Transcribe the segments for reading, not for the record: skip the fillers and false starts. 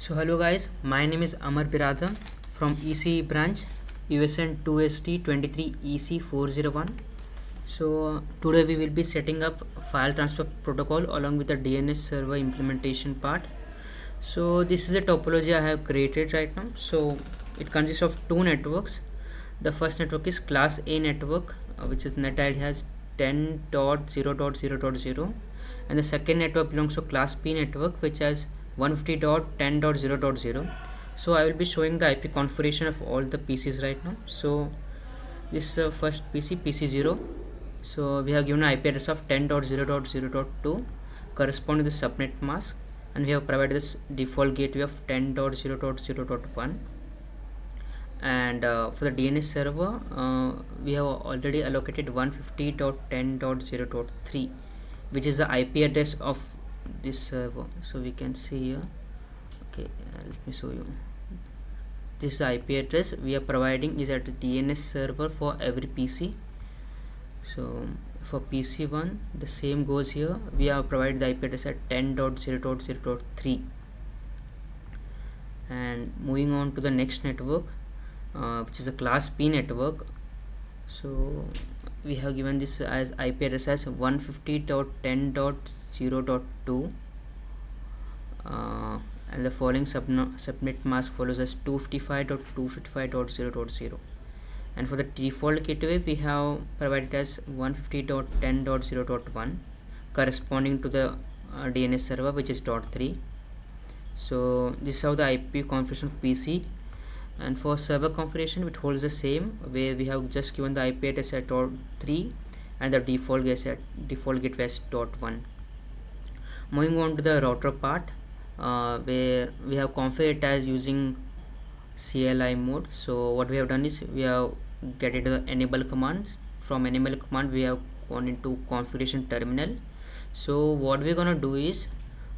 So hello guys, my name is Amar Biradha from ECE branch USN 2ST23 EC401. So today we will be setting up file transfer protocol along with the DNS server implementation part. So this is a topology I have created right now. So it consists of two networks. The first network is class A network, which is net ID has 10.0.0.0, and the second network belongs to class B network, which has 150.10.0.0. So I will be showing the IP configuration of all the PCs right now. So this is first PC0. So we have given an IP address of 10.0.0.2 corresponding to the subnet mask, and we have provided this default gateway of 10.0.0.1. And for the DNS server, we have already allocated 150.10.0.3, which is the IP address of this server. So we can see here. Okay, let me show you. This IP address we are providing is at the DNS server for every PC. So for PC1, the same goes here. We have provided the IP address at 10.0.0.3. And moving on to the next network, which is a class B network. So we have given this as IP address as 150.10.0.2, and the following subnet mask follows as 255.255.0.0. and for the default gateway we have provided as 150.10.0.1 corresponding to the DNS server, which is .3. So this is how the IP configuration of PC. And for server configuration, it holds the same, where we have just given the IP address at .3 and the default gateway as .1. Moving on to the router part, where we have configured it as using CLI mode. So what we have done is we have get it the enable command. From enable command we have gone into configuration terminal. So what we're gonna do is,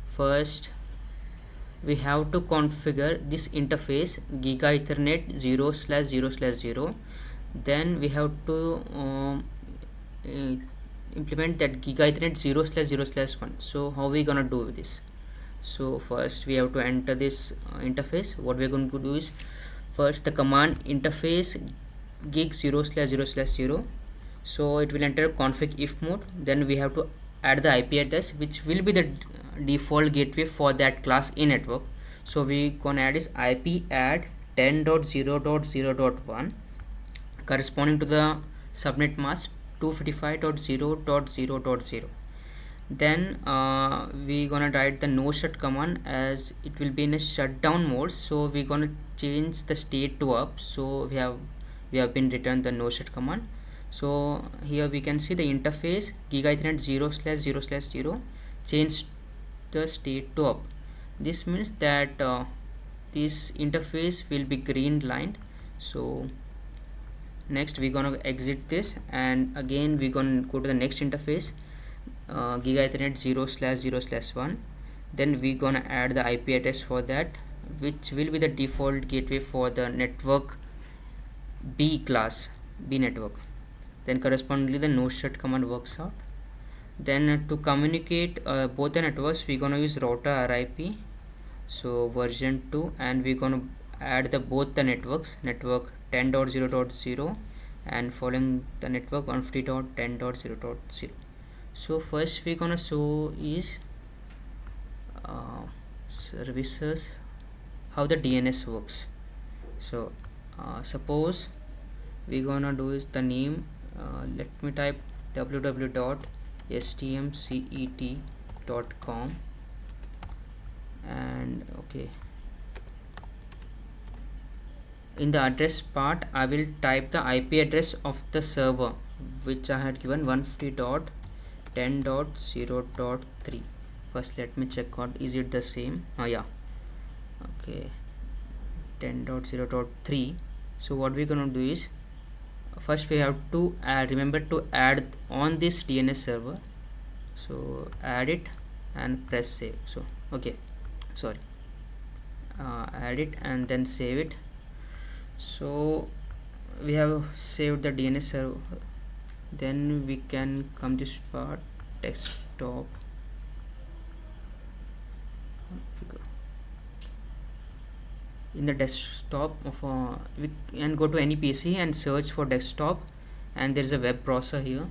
first we have to configure this interface Giga Ethernet 0/0/0. Then we have to implement that Giga Ethernet 0/0/1. So how we gonna do this? So first we have to enter this interface. What we're going to do is, first the command interface gig 0/0/0. So it will enter config if mode. Then we have to add the IP address, which will be the default gateway for that class A network. So we gonna add is IP add 10.0.0.1 corresponding to the subnet mask 255.0.0.0. Then we gonna write the no shut command, as it will be in a shutdown mode. So we gonna change the state to up. So we have been returned the no shut command. So here we can see the interface Giga Ethernet 0/0/0 change the state to up. This means that this interface will be green lined. So next we gonna exit this, and again we gonna go to the next interface Giga Ethernet 0/0/1. Then we gonna add the IP address for that, which will be the default gateway for the network B class B network. Then correspondingly the no shut command works out. Then to communicate both the networks, we're gonna use router RIP, so version 2, and we're gonna add the both the network 10.0.0 and following the network 150.10.0.0. So first we're gonna show is services, how the DNS works. So suppose we're gonna do is the name, let me type www.stmcet.com, and okay, in the address part I will type the IP address of the server, which I had given 150.10.0.3. first let me check out, is it the same? Yeah, okay, 10.0.3. so what we're gonna do is, first we have to remember to add on this DNS server. So add it and press save. So okay, sorry, add it and then save it. So we have saved the DNS server. Then we can come this part, desktop. in the desktop of we can go to any PC and search for desktop, and there's a web browser here.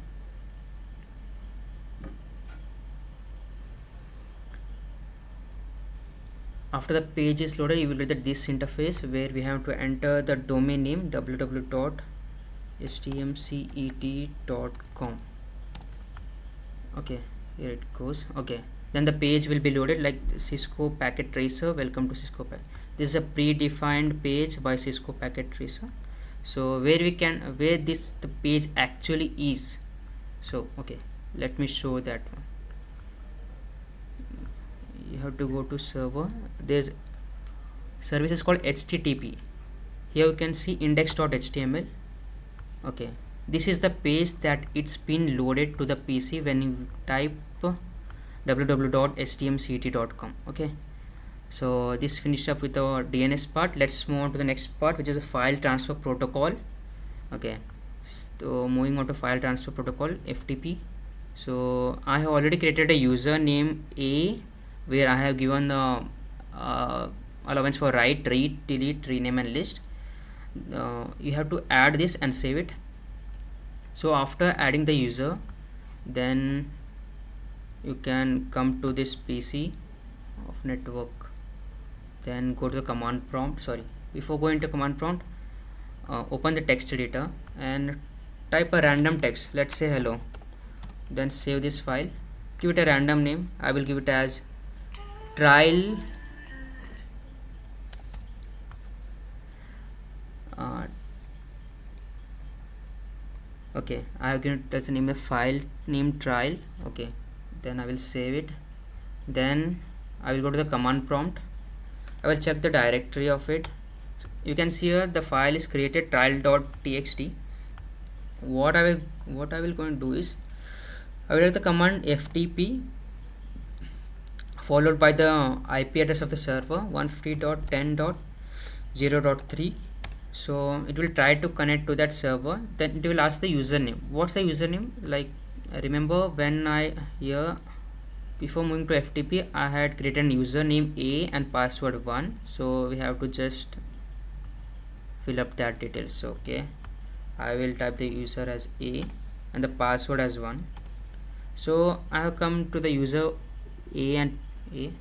After the page is loaded, you will get this interface where we have to enter the domain name www.stmcet.com. okay, here it goes. Okay, then the page will be loaded like Cisco Packet Tracer. Welcome to Cisco Packet. This is a predefined page by Cisco Packet Tracer. So where the page actually is. So okay, let me show that one. You have to go to server. There's service is called HTTP. Here you can see index.html. okay, this is the page that it's been loaded to the PC when you type www.stmcet.com. okay, so this finished up with our DNS part. Let's move on to the next part, which is a file transfer protocol. Okay, so moving on to file transfer protocol, FTP. So I have already created a username A, where I have given the allowance for write, read, delete, rename and list. You have to add this and save it. So after adding the user, then you can come to this PC of network, then go to the command prompt. Before going to command prompt, open the text editor and type a random text. Let's say hello. Then save this file, give it a random name. I will give it as trial okay, I have given it as a name, the file name trial. Okay, then I will save it. Then I will go to the command prompt. I will check the directory of it. You can see here the file is created, trial.txt. What I will going to do is I will write the command FTP followed by the IP address of the server 150.10.0.3. so it will try to connect to that server. Then it will ask the username. What's the username? Like, remember when before moving to FTP, I had created a username A and password 1. So we have to just fill up that details. Okay, I will type the user as A and the password as 1. So I have come to the user A and A.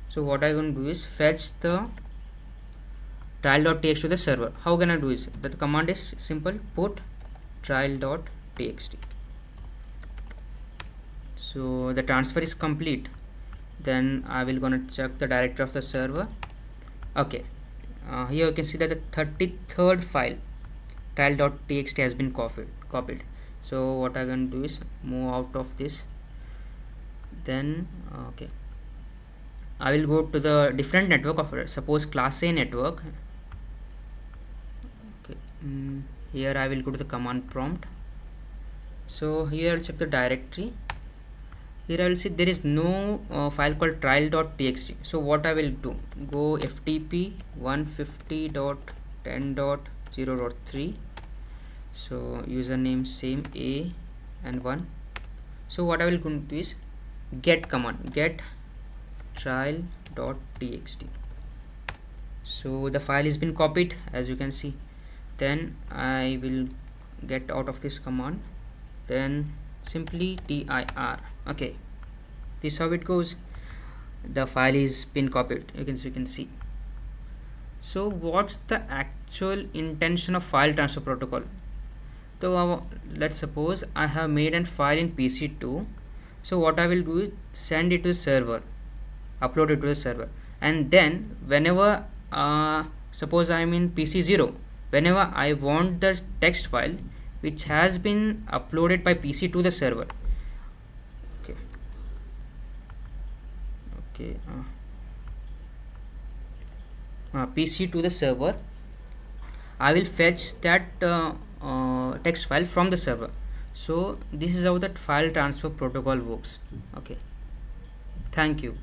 So what I'm going to do is fetch the trial.txt to the server. How can I do is that the command is simple, put trial.txt. so the transfer is complete. Then I will gonna check the directory of the server. Okay, here you can see that the 33rd file trial.txt has been copied. So what I'm going to do is move out of this. Then okay, I will go to the different network of suppose class A network. Okay, here I will go to the command prompt. So here I'll check the directory. Here I will see there is no file called trial.txt. so what I will do, go FTP 150.10.0.3. so username same A and 1. So what I will going to do is get command, get trial.txt. so the file has been copied, as you can see. Then I will get out of this command, then simply dir. Okay, this is how it goes. The file is been copied, you can see. So what's the actual intention of file transfer protocol? So let's suppose I have made a file in PC2. So what I will do is send it to the server, upload it to the server, and then whenever suppose I am in PC0, whenever I want the text file which has been uploaded by PC to the server. Okay, PC to the server, I will fetch that text file from the server. So this is how that file transfer protocol works. Okay, thank you.